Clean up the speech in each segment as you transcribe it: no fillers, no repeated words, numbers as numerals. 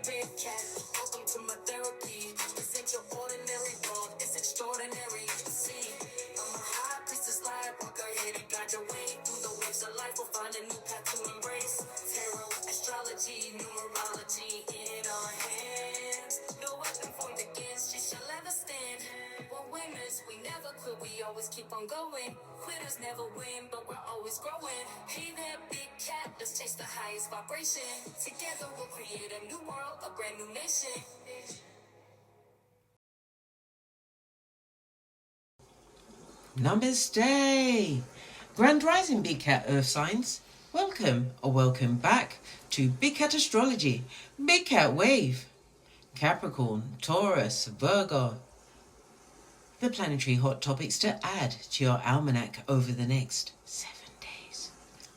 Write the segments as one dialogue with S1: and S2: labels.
S1: big cat. Welcome to my therapy. This ain't your ordinary world, it's extraordinary. See, I'm a high priestess, light walker, here to guide your way through the waves of life. We'll find a new path to embrace. Tarot, astrology, numerology in our hands. No weapon formed against you shall ever stand. We're winners, we never quit, we always keep on going. Quitters never win, but we're always growing. Hey there, big cat, let's chase the highest vibration. Together we'll create a new world, a brand new nation.
S2: Namaste! Grand Rising Big Cat Earth Signs. Welcome or welcome back to Big Cat Astrology, Big Cat Wave. Capricorn, Taurus, Virgo. The planetary hot topics to add to your almanac over the next 7 days.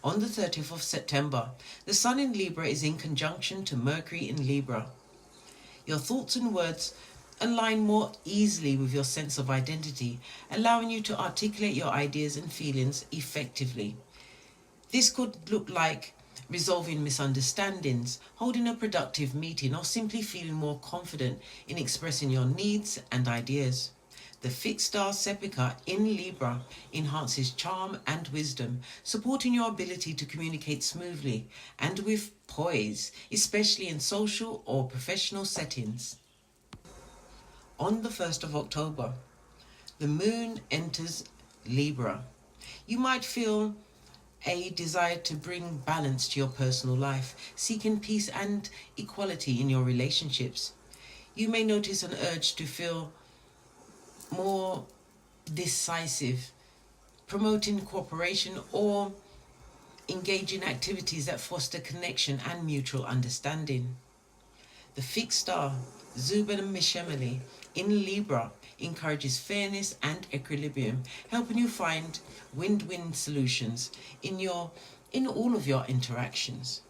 S2: On the 30th of September, the Sun in Libra is in conjunction to Mercury in Libra. Your thoughts and words align more easily with your sense of identity, allowing you to articulate your ideas and feelings effectively. This could look like resolving misunderstandings, holding a productive meeting, or simply feeling more confident in expressing your needs and ideas. The fixed star Sepika in Libra enhances charm and wisdom, supporting your ability to communicate smoothly and with poise, especially in social or professional settings. On the 1st of October, the moon enters Libra. You might feel a desire to bring balance to your personal life, seeking peace and equality in your relationships. You may notice an urge to feel more decisive, promoting cooperation or engage in activities that foster connection and mutual understanding. The fixed star Zuba-Mishemali in Libra encourages fairness and equilibrium, helping you find win-win solutions in all of your interactions.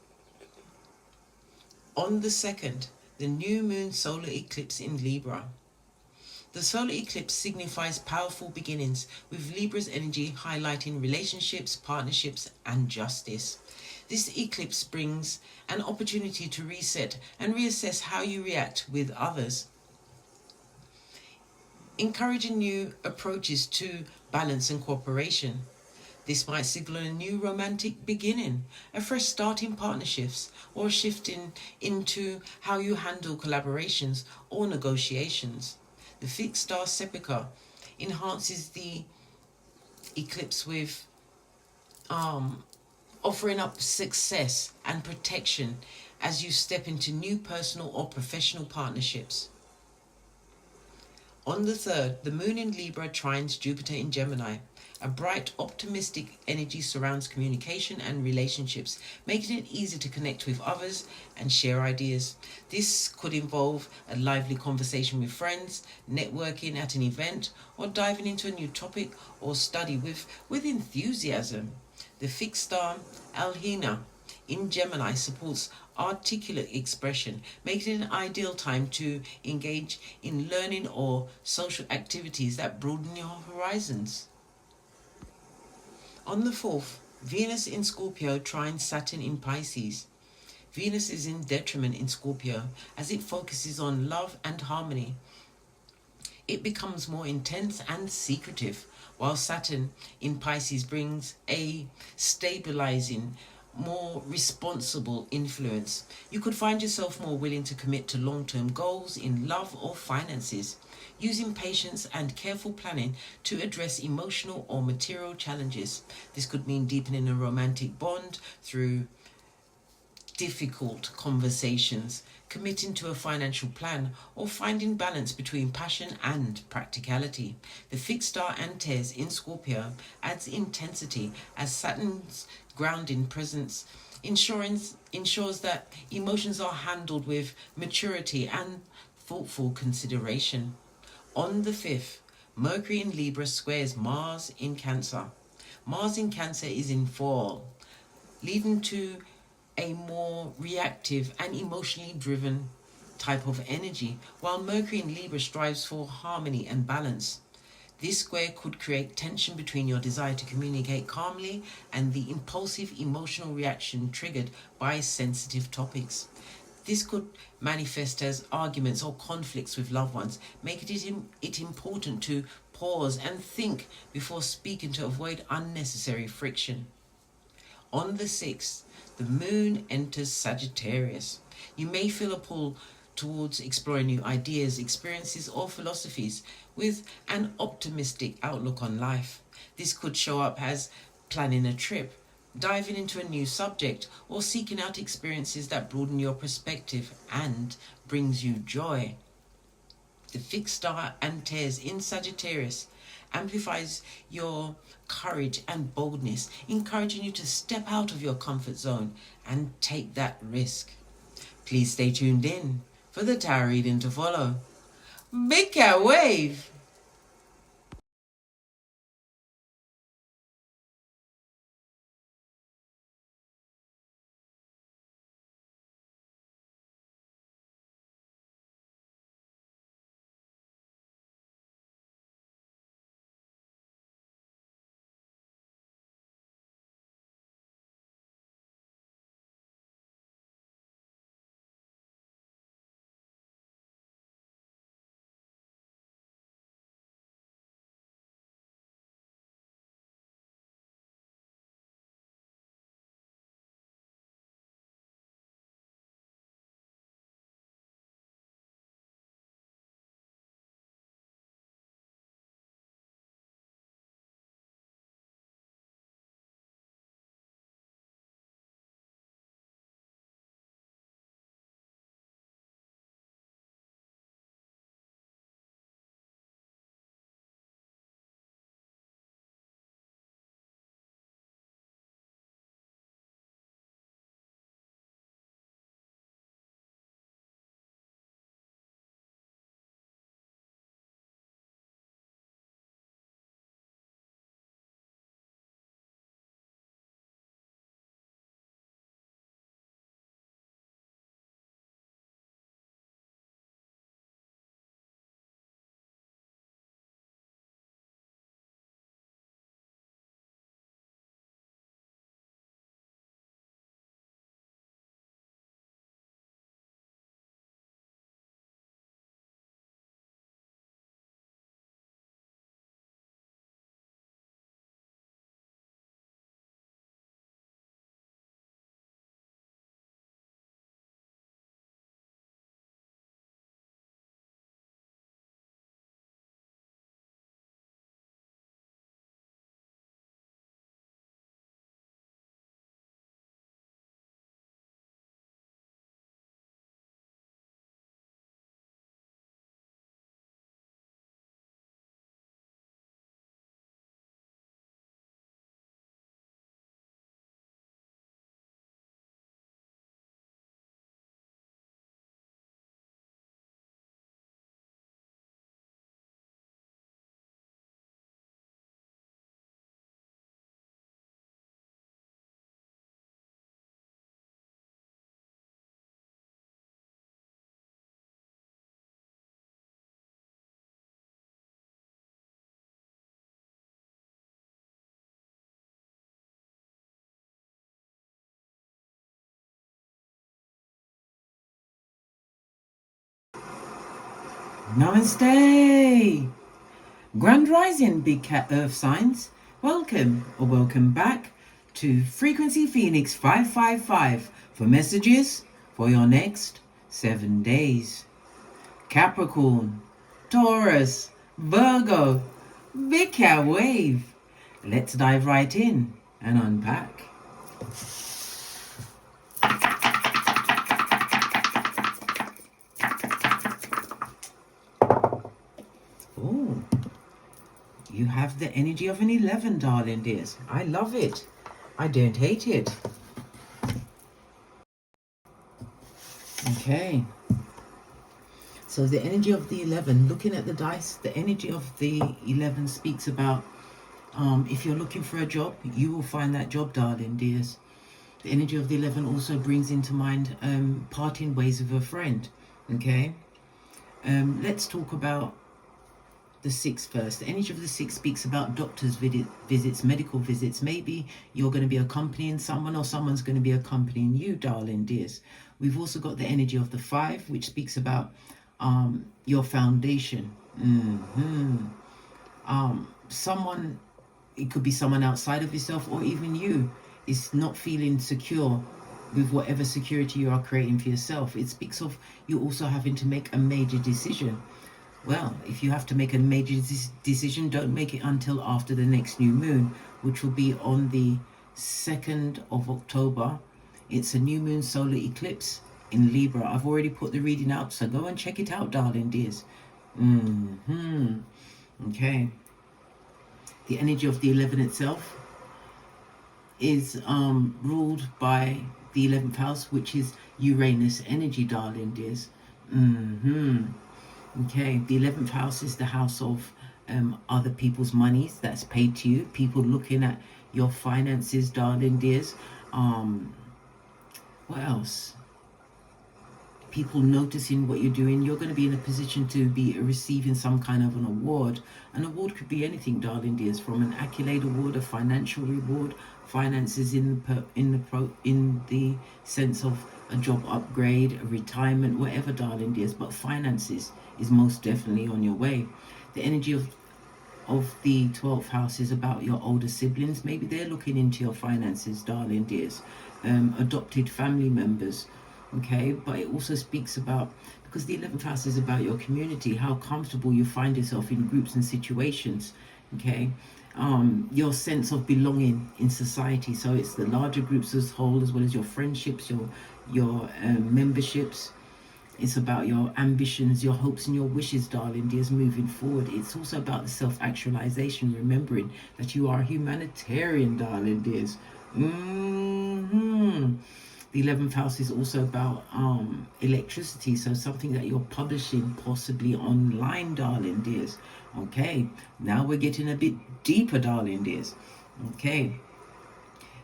S2: On the 2nd, the new moon solar eclipse in Libra. The solar eclipse signifies powerful beginnings, with Libra's energy highlighting relationships, partnerships, and justice. This eclipse brings an opportunity to reset and reassess how you react with others, encouraging new approaches to balance and cooperation. This might signal a new romantic beginning, a fresh start in partnerships, or a shift into how you handle collaborations or negotiations. The fixed star Sepika enhances the eclipse with offering up success and protection as you step into new personal or professional partnerships. On the 3rd, the moon in Libra trines Jupiter in Gemini. A bright, optimistic energy surrounds communication and relationships, making it easy to connect with others and share ideas. This could involve a lively conversation with friends, networking at an event, or diving into a new topic or study with enthusiasm. The fixed star Alhina in Gemini supports articulate expression, making it an ideal time to engage in learning or social activities that broaden your horizons. On the 4th, Venus in Scorpio trines Saturn in Pisces. Venus is in detriment in Scorpio as it focuses on love and harmony. It becomes more intense and secretive, while Saturn in Pisces brings a stabilizing, more responsible influence. You could find yourself more willing to commit to long-term goals in love or finances, using patience and careful planning to address emotional or material challenges. This could mean deepening a romantic bond through difficult conversations, committing to a financial plan, or finding balance between passion and practicality. The fixed star Antares in Scorpio adds intensity as Saturn's grounding presence ensures that emotions are handled with maturity and thoughtful consideration. On the 5th, Mercury in Libra squares Mars in Cancer. Mars in Cancer is in fall, leading to a more reactive and emotionally driven type of energy, while Mercury in Libra strives for harmony and balance. This square could create tension between your desire to communicate calmly and the impulsive emotional reaction triggered by sensitive topics. This could manifest as arguments or conflicts with loved ones, making it important to pause and think before speaking to avoid unnecessary friction. On the 6th, the moon enters Sagittarius. You may feel a pull towards exploring new ideas, experiences, or philosophies with an optimistic outlook on life. This could show up as planning a trip, diving into a new subject, or seeking out experiences that broaden your perspective and brings you joy. The fixed star Antares in Sagittarius amplifies your courage and boldness, encouraging you to step out of your comfort zone and take that risk. Please stay tuned in for the tarot reading to follow. Big Cat Wave! Namaste! Grand Rising, Big Cat Earth Signs. Welcome or welcome back to Frequency Phoenix 555 for messages for your next 7 days. Capricorn, Taurus, Virgo, Big Cat Wave. Let's dive right in and unpack. Oh, you have the energy of an 11, darling dears. I love it. I don't hate it. Okay. So the energy of the 11, looking at the dice, the energy of the 11 speaks about if you're looking for a job, you will find that job, darling dears. The energy of the 11 also brings into mind parting ways with a friend. Okay. Let's talk about the 6 first. The energy of the 6 speaks about doctor's visits, medical visits. Maybe you're going to be accompanying someone, or someone's going to be accompanying you, darling dears. We've also got the energy of the 5, which speaks about your foundation. Someone, it could be someone outside of yourself, or even you, is not feeling secure with whatever security you are creating for yourself. It speaks of you also having to make a major decision. Well, if you have to make a major decision, don't make it until after the next new moon, which will be on the 2nd of October. It's a new moon solar eclipse in Libra. I've already put the reading out, so go and check it out, darling dears. Okay. The energy of the 11 itself is ruled by the 11th house, which is Uranus energy, darling dears. Okay, the 11th house is the house of other people's monies that's paid to you, people looking at your finances, darling dears. What else? People noticing what you're doing. You're going to be in a position to be receiving some kind of an award. An award could be anything, darling dears, from an accolade award, a financial reward, finances in the sense of a job upgrade, a retirement, whatever, darling dears. But finances is most definitely on your way. The energy of the 12th house is about your older siblings. Maybe they're looking into your finances, darling dears. Adopted family members. Okay, but it also speaks about, because the 11th house is about your community, how comfortable you find yourself in groups and situations. Okay, your sense of belonging in society. So it's the larger groups as whole, as well as your friendships, your memberships. It's about your ambitions, your hopes and your wishes, darling dears, moving forward. It's also about the self-actualization, remembering that you are a humanitarian, darling dears. The 11th house is also about electricity, so something that you're publishing, possibly online, darling dears. Okay, now we're getting a bit deeper, darling dears. Okay,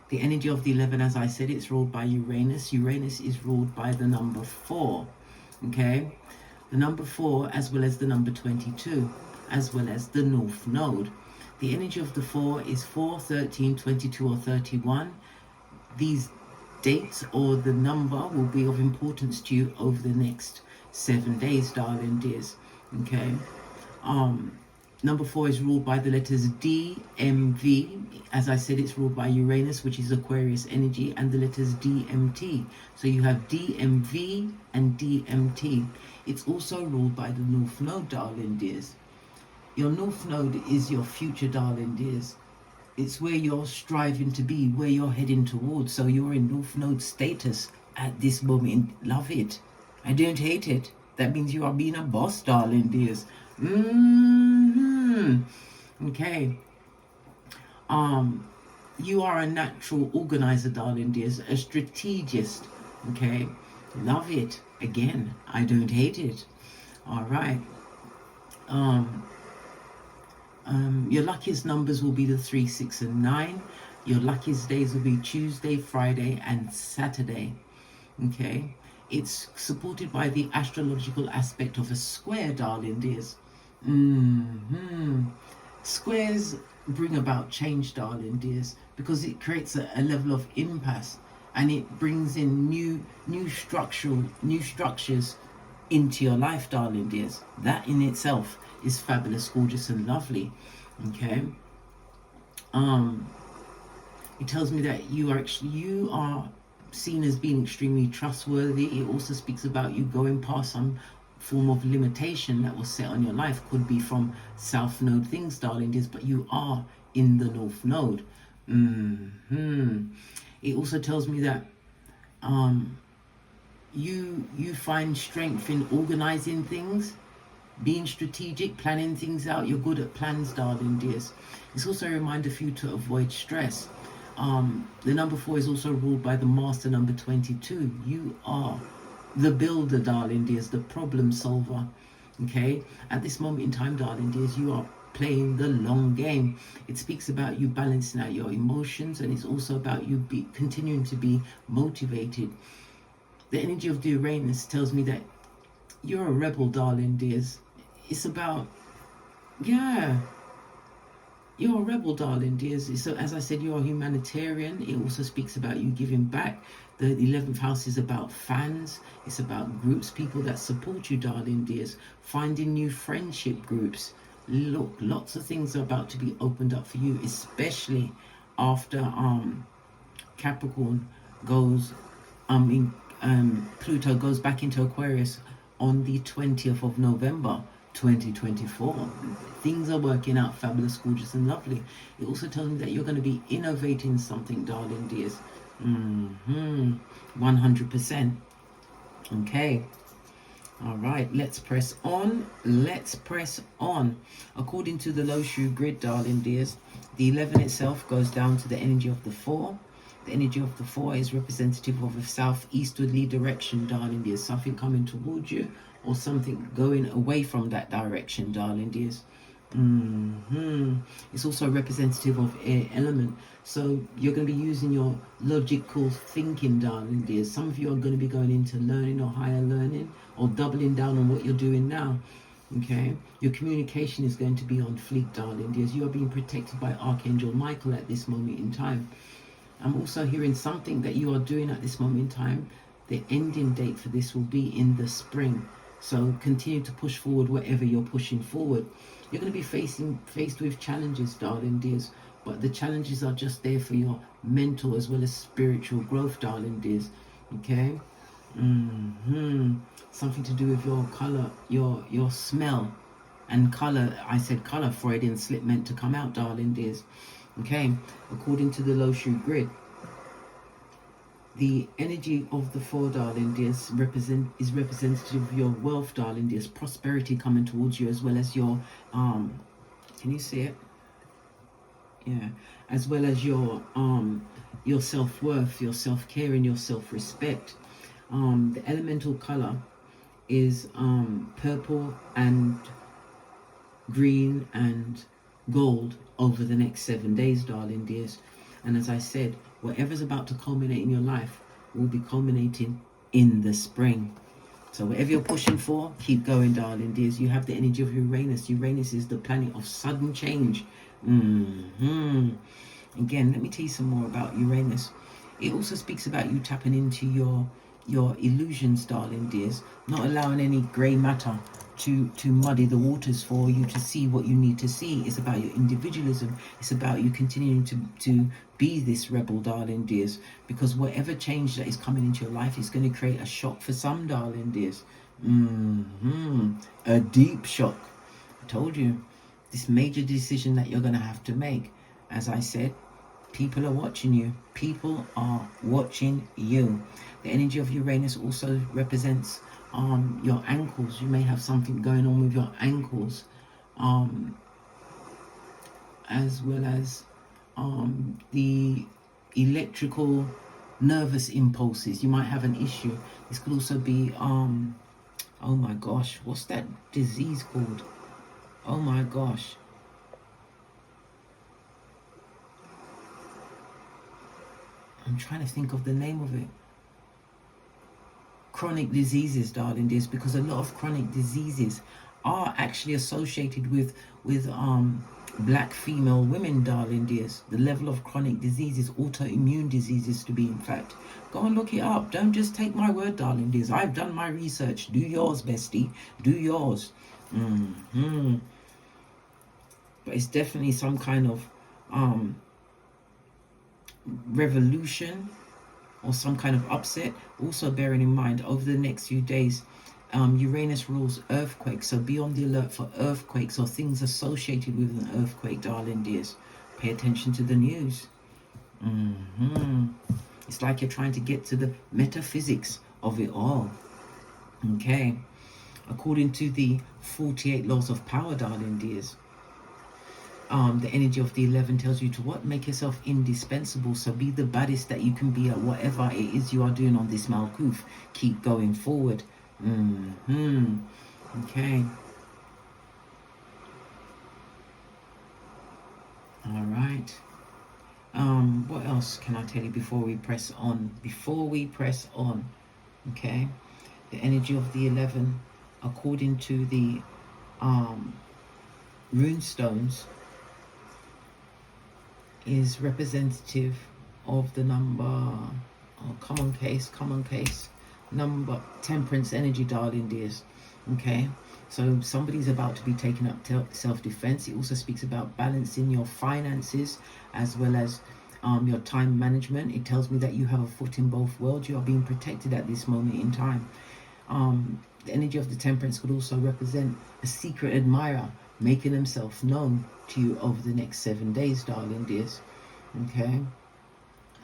S2: the energy of the 11, as I said, it's ruled by Uranus. Uranus is ruled by the number 4. Okay, the number 4, as well as the number 22, as well as the North Node. The energy of the 4 is 4, 13, 22, or 31. These dates or the number will be of importance to you over the next 7 days, darling dears. Okay, number 4 is ruled by the letters D, M, V. As I said, it's ruled by Uranus, which is Aquarius energy, and the letters D, M, T. So you have D, M, V and D, M, T. It's also ruled by the North Node, darling dears. Your North Node is your future, darling dears. It's where you're striving to be, where you're heading towards. So you're in North Node status at this moment. Love it. I don't hate it. That means you are being a boss, darling dears. Okay. You are a natural organizer, darling dears. A strategist. Okay. Love it. Again, I don't hate it. All right. Your luckiest numbers will be the 3, 6, and 9. Your luckiest days will be Tuesday, Friday, and Saturday. Okay, it's supported by the astrological aspect of a square, darling dears. Squares bring about change, darling dears, because it creates a level of impasse, and it brings in new structures into your life, darling dears. That in itself is fabulous, gorgeous, and lovely. Okay. It tells me that you are seen as being extremely trustworthy. It also speaks about you going past some form of limitation that was set on your life. Could be from South Node things, darling dears, but you are in the North Node. It also tells me that you find strength in organizing things, being strategic, planning things out. You're good at plans, darling dears. It's also a reminder for you to avoid stress. The number 4 is also ruled by the master, number 22. You are the builder, darling dears, the problem solver. Okay, at this moment in time, darling dears, you are playing the long game. It speaks about you balancing out your emotions, and it's also about you continuing to be motivated. The energy of the Uranus tells me that you're a rebel, darling dears. It's about yeah, you're a rebel, darling dears. So as I said, you're a humanitarian. It also speaks about you giving back. The 11th house is about fans. It's about groups, people that support you, darling dears. Finding new friendship groups. Look, lots of things are about to be opened up for you, especially after Capricorn goes Pluto goes back into Aquarius on the 20th of November 2024. Things are working out fabulous, gorgeous, and lovely. It also tells me that you're going to be innovating something, darling dears. 100%. Okay. All right, let's press on. Let's press on. According to the low shoe grid, darling dears, the 11 itself goes down to the energy of the 4. The energy of the 4 is representative of a southeasterly direction, darling dears. Something coming towards you or something going away from that direction, darling dears. It's also representative of air element. So you're going to be using your logical thinking, darling dears. Some of you are going to be going into learning or higher learning or doubling down on what you're doing now. Okay, your communication is going to be on fleek, darling dears. You are being protected by Archangel Michael at this moment in time. I'm also hearing something that you are doing at this moment in time. The ending date for this will be in the spring. So continue to push forward whatever you're pushing forward. You're going to be faced with challenges, darling dears. But the challenges are just there for your mental as well as spiritual growth, darling dears. Okay? Something to do with your color, your smell. And color, I said color, Freudian slip meant to come out, darling dears. Okay, according to the low shoe grid, the energy of the 4, darling dears, is representative of your wealth, darling dears, prosperity coming towards you, as well as your can you see it? Yeah, as well as your self-worth, your self-care, and your self-respect. The elemental color is purple and green and gold over the next 7 days, darling dears. And as I said, whatever's about to culminate in your life will be culminating in the spring. So whatever you're pushing for, keep going, darling dears. You have the energy of Uranus. Uranus is the planet of sudden change. Again, let me tell you some more about Uranus. It also speaks about you tapping into your illusions, darling dears, not allowing any grey matter to muddy the waters for you to see what you need to see. It's about your individualism. It's about you continuing to be this rebel, darling dears, because whatever change that is coming into your life is going to create a shock for some, darling dears. A deep shock. I told you, this major decision that you're going to have to make. As I said, people are watching you. People are watching you. The energy of Uranus also represents your ankles. You may have something going on with your ankles, as well as the electrical nervous impulses. You might have an issue. This could also be oh my gosh, what's that disease called? Oh my gosh. I'm trying to think of the name of it. Chronic diseases, darling dears, because a lot of chronic diseases are actually associated with black female women, darling dears. The level of chronic diseases, autoimmune diseases to be in fact. Go and look it up. Don't just take my word, darling dears. I've done my research. Do yours, bestie. Do yours. But it's definitely some kind of revolution or some kind of upset. Also bearing in mind, over the next few days, Uranus rules earthquakes, so be on the alert for earthquakes or things associated with an earthquake, darling dears. Pay attention to the news. It's like you're trying to get to the metaphysics of it all. Okay, according to the 48 laws of power, darling dears, the energy of the 11 tells you to what? Make yourself indispensable. So be the baddest that you can be at whatever it is you are doing on this Malkuth. Keep going forward. Okay. All right. What else can I tell you before we press on? Okay. The energy of the 11, according to the runestones is representative of the number, oh, come on case, number temperance energy, darling dears. Okay, so somebody's about to be taken up to self-defense. It also speaks about balancing your finances as well as your time management. It tells me that you have a foot in both worlds. You are being protected at this moment in time. The energy of the temperance could also represent a secret admirer making themselves known to you over the next 7 days, darling dears. Okay,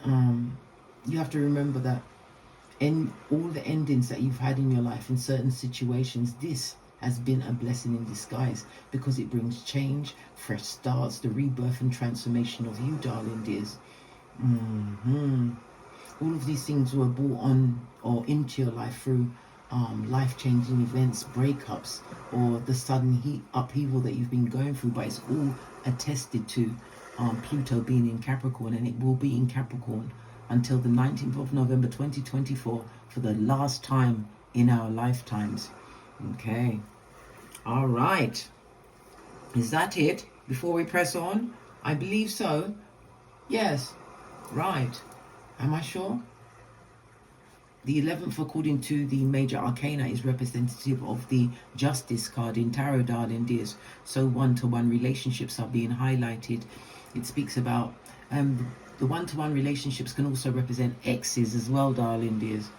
S2: you have to remember that in all the endings that you've had in your life in certain situations, this has been a blessing in disguise, because it brings change, fresh starts, the rebirth and transformation of you, darling dears. All of these things were brought on or into your life through life-changing events, breakups, or the sudden upheaval that you've been going through, but it's all attested to Pluto being in Capricorn, and it will be in Capricorn until the 19th of November 2024 for the last time in our lifetimes. Okay, all right, is that it before we press on? I believe so. Yes, right. Am I sure? The 11th, according to the major arcana, is representative of the Justice card in tarot, darling dears. So one-to-one relationships are being highlighted. It speaks about the one-to-one relationships can also represent exes as well, darling dears.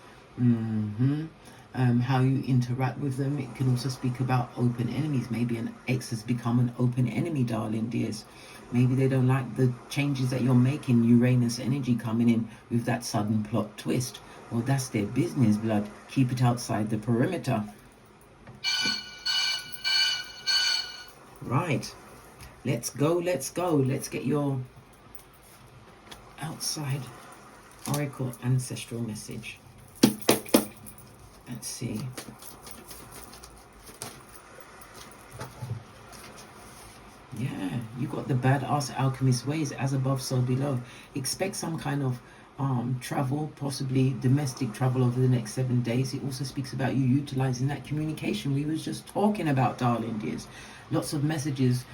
S2: How you interact with them. It can also speak about open enemies. Maybe an ex has become an open enemy, darling dears. Maybe they don't like the changes that you're making. Uranus energy coming in with that sudden plot twist. Well, that's their business, blood. Keep it outside the perimeter. Right. Let's go. Let's get your outside oracle ancestral message. Let's see. Yeah, you got the badass alchemist ways, as above so below. Expect some kind of travel, possibly domestic travel over the next 7 days. It also speaks about you utilizing that communication we was just talking about, darling dears. Lots of messages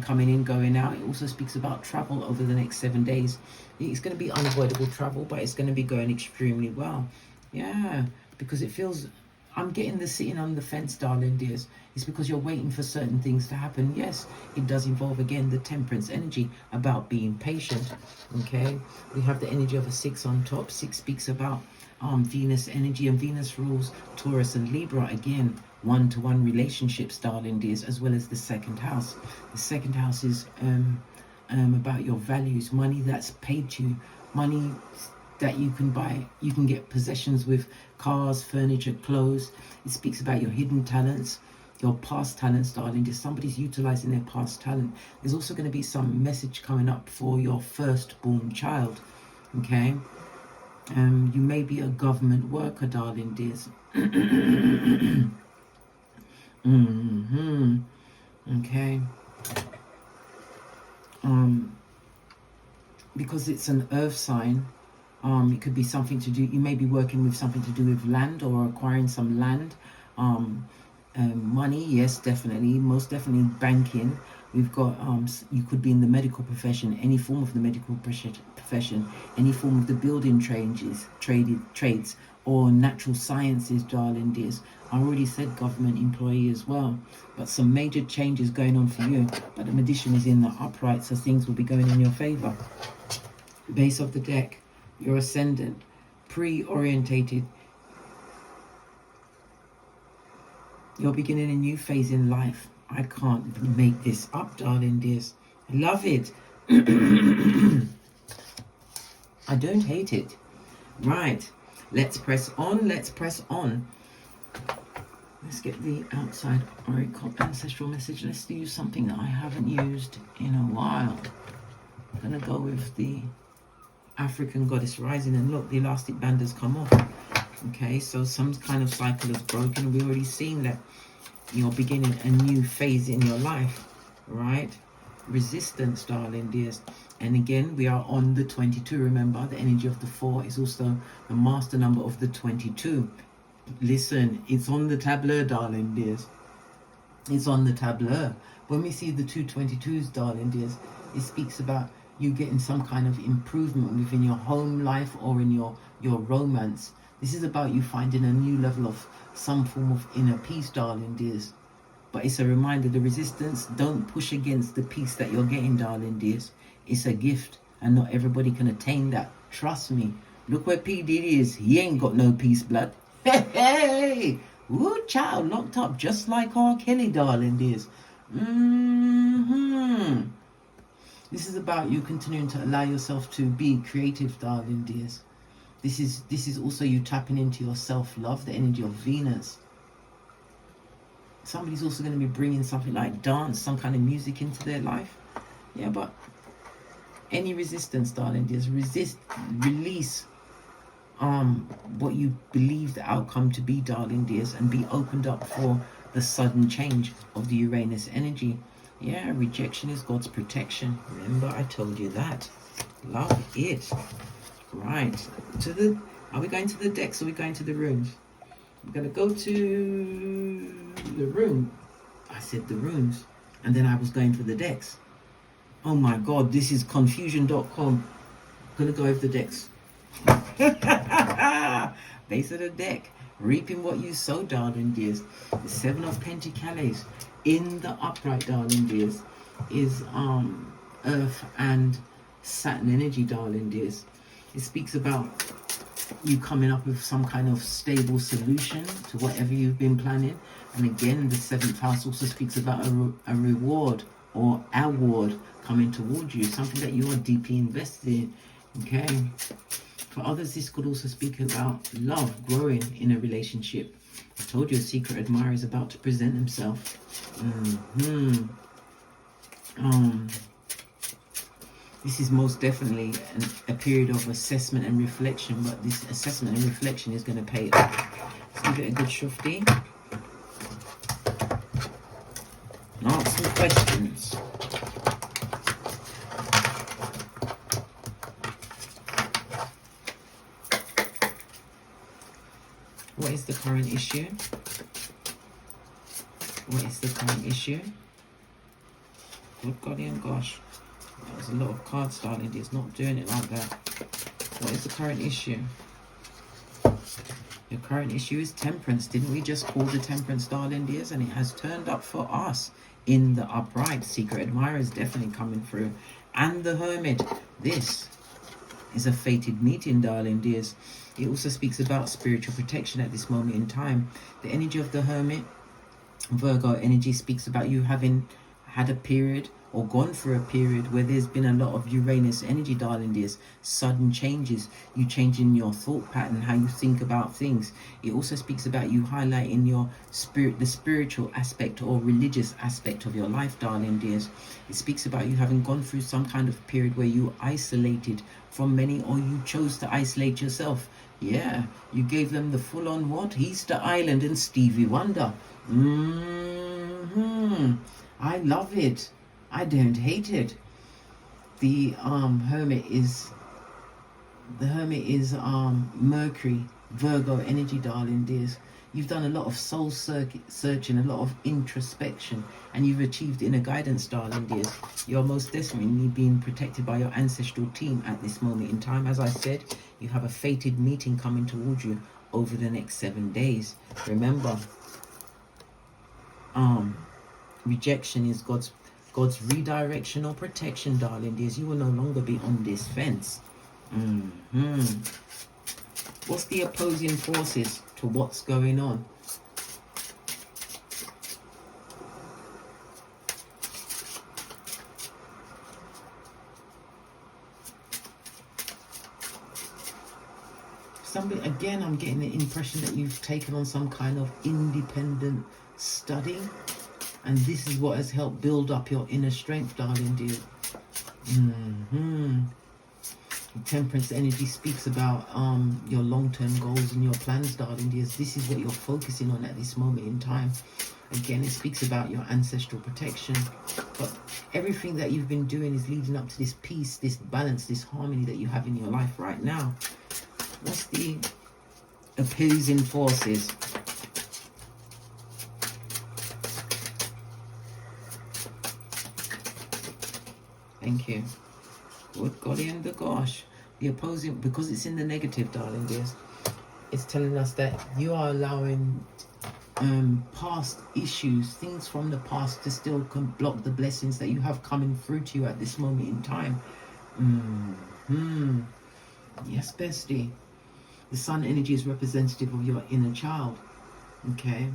S2: coming in, going out. It also speaks about travel over the next 7 days. It's going to be unavoidable travel, but it's going to be going extremely well. Yeah, because it feels, I'm getting the sitting on the fence, darling dears. It's because you're waiting for certain things to happen. Yes, it does involve, again, the temperance energy about being patient. Okay, we have the energy of a 6 on top. 6 speaks about Venus energy, and Venus rules Taurus and Libra. Again, one-to-one relationships, darling dears, as well as the second house. The second house is about your values, money that's paid to you, money that you can buy. You can get possessions with cars, furniture, clothes. It speaks about your hidden talents, your past talents, darling. If somebody's utilizing their past talent, there's also going to be some message coming up for your firstborn child. Okay, you may be a government worker, darling dears. Okay, because it's an earth sign, it could be something to do, you may be working with something to do with land or acquiring some land. Money, yes, definitely, most definitely banking. We've got you could be in the medical profession, any form of the medical profession, any form of the building trades or natural sciences, darling dears. I already said government employee as well, but some major changes going on for you. But the magician is in the upright, so things will be going in your favor. Base of the deck, your ascendant, pre-orientated. You're beginning a new phase in life. I can't make this up, darling dears. I love it. I don't hate it. Right. Let's press on. Let's press on. Let's get the outside oracle ancestral message. Let's use something that I haven't used in a while. I'm going to go with the African goddess rising, and look, the elastic band has come off. Okay, so some kind of cycle is broken. We've already seen that you're beginning a new phase in your life, right? Resistance, darling dears. And again, we are on the 22. Remember, the energy of the 4 is also the master number of the 22. Listen, it's on the tableau, darling dears. It's on the tableau. When we see the 222s, darling dears, it speaks about you getting some kind of improvement within your home life or in your romance. This is about you finding a new level of some form of inner peace, darling dears. But it's a reminder, the resistance, don't push against the peace that you're getting, darling dears. It's a gift, and not everybody can attain that. Trust me. Look where P. Diddy is. He ain't got no peace, blood. Hey, hey! Woo, child, locked up just like R. Kelly, darling dears. This is about you continuing to allow yourself to be creative, darling dears. This is also you tapping into your self-love, the energy of Venus. Somebody's also going to be bringing something like dance, some kind of music into their life. Yeah, but any resistance, darling dears, release what you believe the outcome to be, darling dears, and be opened up for the sudden change of the Uranus energy. Yeah, rejection is God's protection. Remember, I told you that. Love it. Right. Are we going to the decks or are we going to the rooms? I'm going to go to the room. I said the rooms. And then I was going for the decks. Oh my God, this is confusion.com. I'm going to go over the decks. Base of the deck. Reaping what you sow, darling dears. The 7 of Pentacles in the upright, darling dears, is Earth and Saturn energy, darling dears. It speaks about you coming up with some kind of stable solution to whatever you've been planning. And again, the 7th house also speaks about a reward or award coming towards you, something that you are deeply invested in. Okay. For others, this could also speak about love growing in a relationship. I told you a secret admirer is about to present himself. This is most definitely a period of assessment and reflection, but this assessment and reflection is going to pay off. Let's give it a good shufti. Ask some questions. What is the current issue? What is the current issue? Good golly and gosh. That was a lot of cards, darling. It's not doing it like that. What is the current issue? Your current issue is temperance. Didn't we just call the temperance, darling dears? And it has turned up for us in the upright. Secret admirer is definitely coming through. And the hermit. This is a fated meeting, darling dears. It also speaks about spiritual protection at this moment in time. The energy of the hermit, Virgo energy, speaks about you having had a period or gone through a period where there's been a lot of Uranus energy, darling dears. Sudden changes, you changing your thought pattern, how you think about things. It also speaks about you highlighting your spirit, the spiritual aspect or religious aspect of your life, darling dears. It speaks about you having gone through some kind of period where you isolated from many, or you chose to isolate yourself. Yeah, you gave them the full-on what? Easter Island and Stevie Wonder. I love it. I don't hate it. The hermit is Mercury, Virgo energy, darling dears. You've done a lot of soul searching, a lot of introspection, and you've achieved inner guidance, darling dears. You're most definitely being protected by your ancestral team at this moment in time. As I said, you have a fated meeting coming towards you over the next 7 days. Remember, rejection is God's redirection or protection, darling dears. You will no longer be on this fence. What's the opposing forces to what's going on? Somebody, again, I'm getting the impression that you've taken on some kind of independent study. And this is what has helped build up your inner strength, darling dear. Temperance energy speaks about your long-term goals and your plans, darling dears. This is what you're focusing on at this moment in time. Again, it speaks about your ancestral protection. But everything that you've been doing is leading up to this peace, this balance, this harmony that you have in your life right now. What's the opposing forces? Thank you. Good golly and the gosh. The opposing, because it's in the negative, darling dears, it's telling us that you are allowing past issues, things from the past, to still block the blessings that you have coming through to you at this moment in time. Yes, bestie. The sun energy is representative of your inner child. Okay.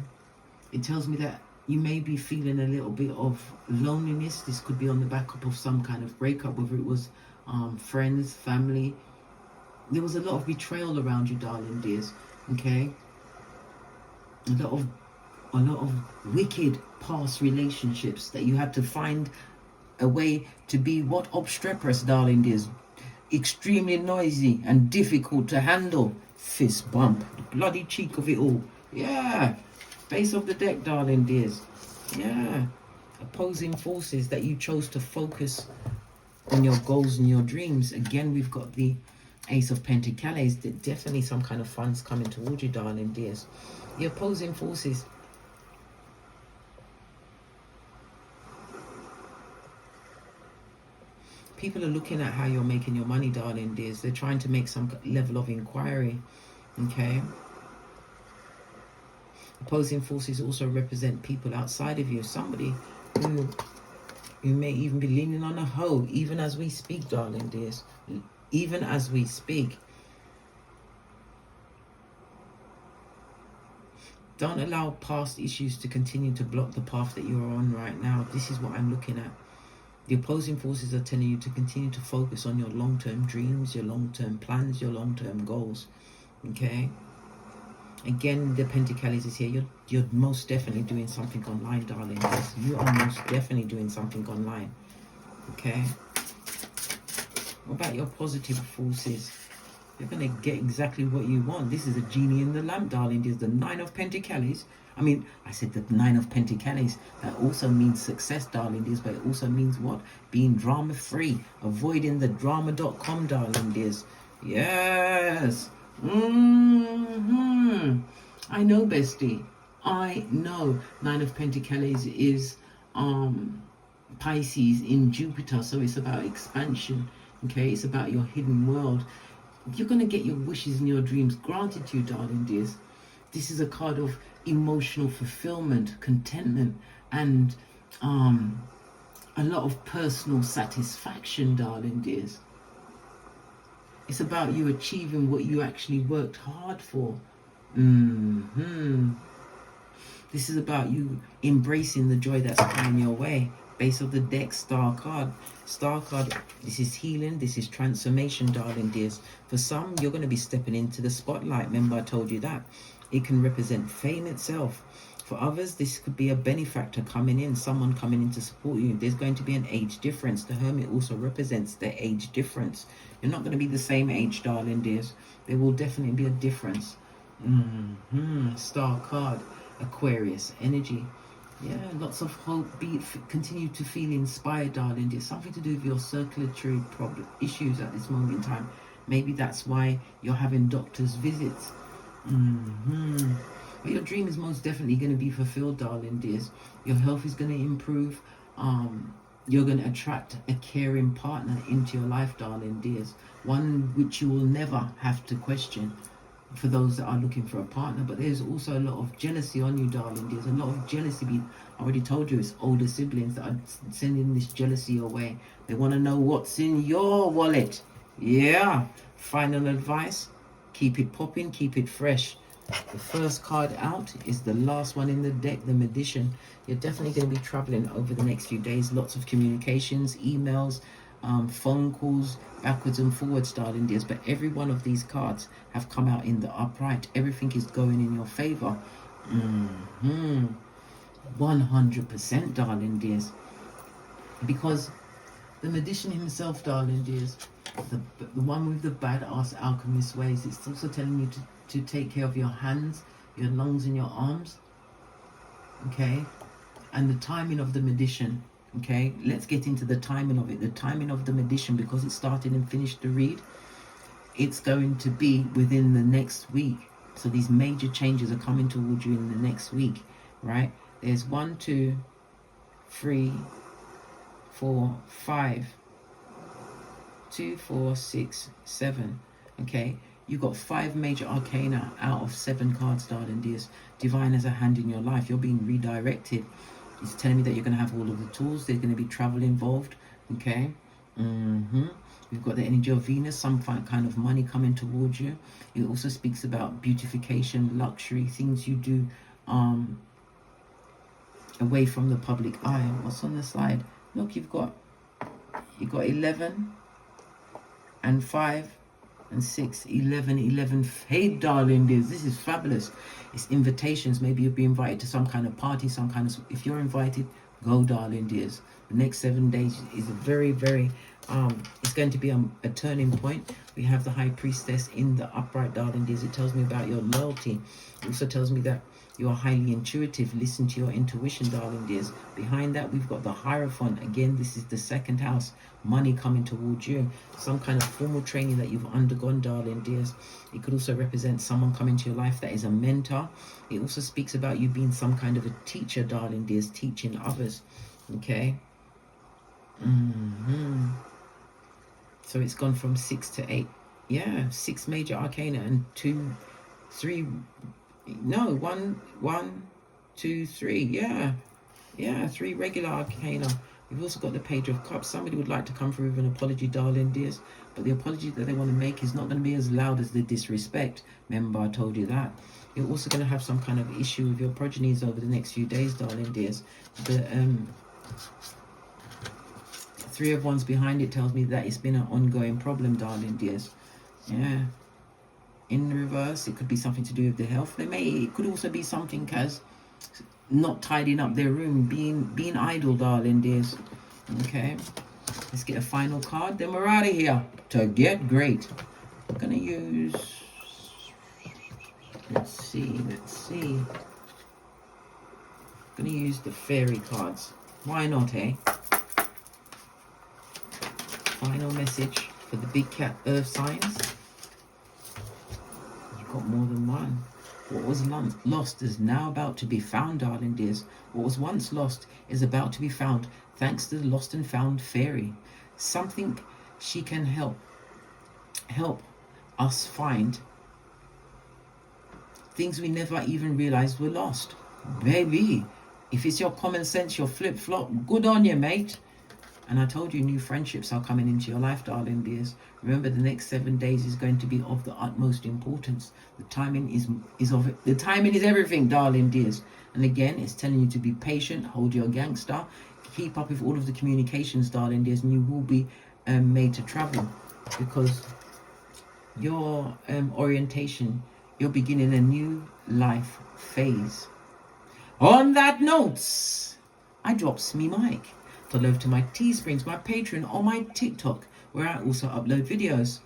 S2: It tells me that you may be feeling a little bit of loneliness. This could be on the back of some kind of breakup, whether it was friends, family. There was a lot of betrayal around you, darling dears. Okay. A lot of wicked past relationships that you had to find a way to be what obstreperous, darling dears. Extremely noisy and difficult to handle. Fist bump. The bloody cheek of it all. Yeah. Base of the deck, darling dears. Yeah. Opposing forces that you chose to focus on your goals and your dreams. Again, we've got the Ace of Pentacles. Definitely some kind of funds coming towards you, darling dears. The opposing forces. People are looking at how you're making your money, darling dears. They're trying to make some level of inquiry. Okay. Opposing forces also represent people outside of you. Somebody who may even be leaning on a hoe, even as we speak, darling dears. Even as we speak. Don't allow past issues to continue to block the path that you're on right now. This is what I'm looking at. The opposing forces are telling you to continue to focus on your long-term dreams, your long-term plans, your long-term goals. Okay? Again, the Pentacles is here. You're most definitely doing something online, darling. Yes, you are most definitely doing something online. Okay? What about your positive forces? You're going to get exactly what you want. This is a genie in the lamp, darling. There's the Nine of Pentacles. I mean, I said the Nine of Pentacles. That also means success, darling dears. But it also means what? Being drama-free. Avoiding the drama.com, darling dears. Yes. I know, bestie. I know. Nine of Pentacles is Pisces in Jupiter. So it's about expansion. Okay? It's about your hidden world. You're going to get your wishes and your dreams granted to you, darling dears. This is a card of emotional fulfillment, contentment, and a lot of personal satisfaction, darling dears. It's about you achieving what you actually worked hard for. This is about you embracing the joy that's coming your way. Base of the deck, Star card. Star card, this is healing, this is transformation, darling dears. For some, you're going to be stepping into the spotlight. Remember, I told you that. It can represent fame itself. For others, this could be a benefactor coming in, someone coming in to support you. There's going to be an age difference. The Hermit also represents the age difference. You're not going to be the same age, darling dears. There will definitely be a difference. Star card, Aquarius energy. Yeah, lots of hope. Continue to feel inspired, darling. There's something to do with your circulatory issues at this moment in time. Maybe that's why you're having doctor's visits. But your dream is most definitely going to be fulfilled, darling dears. Your health is going to improve. You're going to attract a caring partner into your life, darling dears. One which you will never have to question. For those that are looking for a partner, but there's also a lot of jealousy on you, darling. There's a lot of jealousy. I already told you it's older siblings that are sending this jealousy your way. They want to know what's in your wallet. Yeah. Final advice: keep it popping, keep it fresh. The first card out is the last one in the deck, the Magician. You're definitely going to be traveling over the next few days. Lots of communications, emails, phone calls, backwards and forwards, darling dears. But every one of these cards have come out in the upright. Everything is going in your favor. 100%, darling dears. Because the Magician himself, darling dears, the one with the badass alchemist ways, it's also telling you to take care of your hands, your lungs and your arms. Okay? And the timing of the Magician. Okay, let's get into the timing of it. The timing of the Magician, because it started and finished the read, it's going to be within the next week. So these major changes are coming towards you in the next week, right? There's 1, 2, 3, 4, 5 2, 4, 6, 7. Okay, you got 5 major arcana out of 7 cards, darling dears. Divine has a hand in your life. You're being redirected. It's telling me that you're going to have all of the tools. There's going to be travel involved. Okay. We've got the energy of Venus, some kind of money coming towards you. It also speaks about beautification, luxury, things you do away from the public eye. What's on the side? Look, you've got 11 and 5 and 6, 11. Hey, darling dears, this is fabulous. It's invitations. Maybe you'll be invited to some kind of party, some kind of... If you're invited, go, darling dears. The next 7 days is a very, very... it's going to be a turning point. We have the High Priestess in the upright, darling dears. It tells me about your loyalty. It also tells me that you are highly intuitive. Listen to your intuition, darling dears. Behind that, we've got the Hierophant. Again, this is the 2nd house. Money coming towards you. Some kind of formal training that you've undergone, darling dears. It could also represent someone coming to your life that is a mentor. It also speaks about you being some kind of a teacher, darling dears, teaching others. Okay. So it's gone from 6 to 8. Yeah, 6 major arcana and 2, 3... No, 1, 2, 3. Yeah, 3 regular arcana. We've also got the Page of Cups. Somebody would like to come through with an apology, darling dears. But the apology that they want to make is not going to be as loud as the disrespect. Remember, I told you that. You're also going to have some kind of issue with your progenies over the next few days, darling dears. The 3 of Wands behind it tells me that it's been an ongoing problem, darling dears. Yeah. In reverse, it could be something to do with the health. It could also be something as not tidying up their room, being idle, darling dears. Okay, let's get a final card, then we're out of here to get great. I'm gonna use, let's see. I'm gonna use the fairy cards. Why not, eh? Final message for the big cat earth signs. Got more than one. What was lost is now about to be found, darling dears. What was once lost is about to be found, thanks to the lost and found fairy. Something she can help us find. Things we never even realized were lost. Baby, if it's your common sense, your flip-flop, good on you, mate. And I told you, new friendships are coming into your life, darling dears. Remember, the next 7 days is going to be of the utmost importance. The timing the timing is everything, darling dears. And again, it's telling you to be patient, hold your gangster, keep up with all of the communications, darling dears, and you will be made to travel, because your orientation, you're beginning a new life phase. On that note, I drops me mic. Follow over to my Teesprings, my Patreon, or my TikTok, where I also upload videos.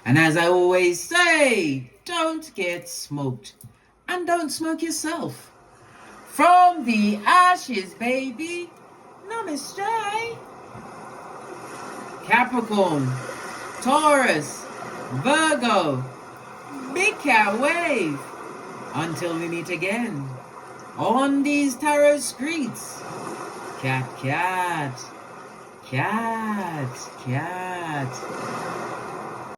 S2: And as I always say, don't get smoked, and don't smoke yourself. From the ashes, baby, namaste. Capricorn, Taurus, Virgo, big cat wave. Until we meet again on these tarot streets. Cat, cat, cat, cat.